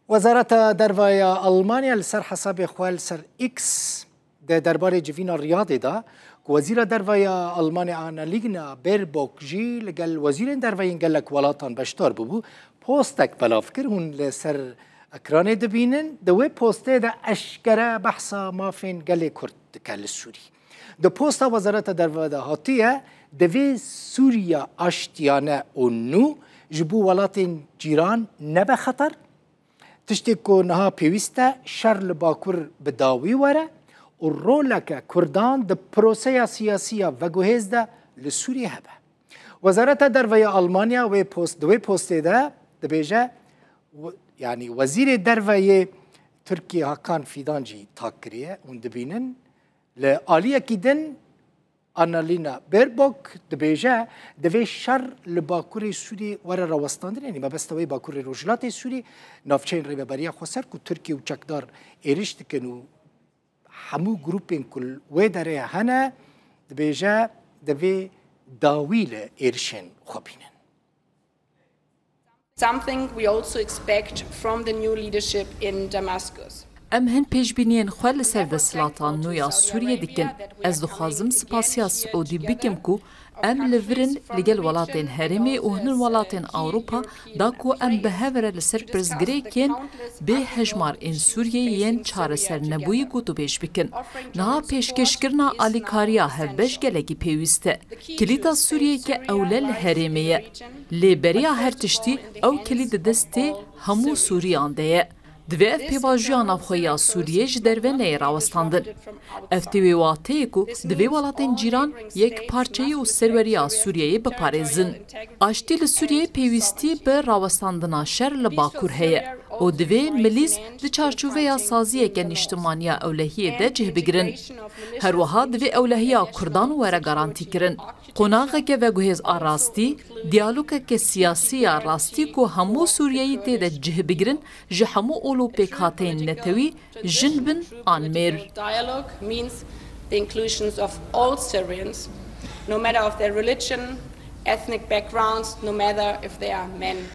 وزارة دربايا ألمانيا لسر حساب خوال سر إكس ده درباري جفينا الرياضي ده وزير دربايا ألمانيا أنا ليجنا بيربوك جي لقال وزير دربايا قال لك ولاتان بشتار ببو بوستك بلا فكر هون لسر أكراني دبينن دوي بوستي ده أشكرا بحثا ما فين قال لي كرد كال السوري ده بوستا وزارة دربايا هاتية دوي سوريا أشتيانا أنو جبو ولاتين جيران نبا خطر تشتكو نها بيوستا شر باكور بداوي ورا والرولك كردان د بروسيا سياسية وجهز ده لسوريا هبه وزارة دربايا ألمانيا وي بوست ده دبيجا يعني وزير دربايا تركيا كان فيدانجي تاكريه وندبينن لآلية كيدن أنالينا بيربوك دبيجا دوي شر لباكور سوري ورا روستاندن يعني ما بس توي باكور روجلات سوري نافچين ريبريا خسر كو تركيا وچكدار إيرشت كنو همو جروبين كل ويدري هنا دبيجا دوي داويل إيرشن خبينن. Something we also expect from the new leadership in Damascus. ام هن پیشبینین خوال لسر دستلاتان نویا سوریه دیکن از دخوازم سپاسیا سعودی بکم کو ام لورن لگل ولاتین هرمی و هنن ولاتین اوروپا دا کو ام بهوره لسر پرزگریکین به هجمار این سوریه ین چاره سر نبوی گوتو پیش بکن نها پیشکش کرنا آلیکاریا هفبش گلگی پیوسته کلیتا سوریه که اولل هرمیه لیبریا هر تشتی او کلید دسته همو سوریان ده دوی اف پیواجیان افخویا سوریه جدرو نی راوستاندن. اف تیوی واته کو دوی ولاتین جیران یک پارچه و سروریا سوریه بپارزن. آشتی لسوریه پیوستی به راوستاندنا شر لباکور هیه. او دوی ملیز دی چارچووه سازیه که نشتمانیا اولهیه ده جه بگرن. هر وها دوی اولهیا کردان وره گارانتی کرن. قناغه که وگوهز آراستی، دیالوگه که سیاسی آراستی که همو سوریهی تیده جه بگرن جه همو اولو پیکاتین نتوی جنبن آنمیر. Dialogue means the inclusions of all Syrians, no matter of their religion, ethnic backgrounds, no matter if they are men.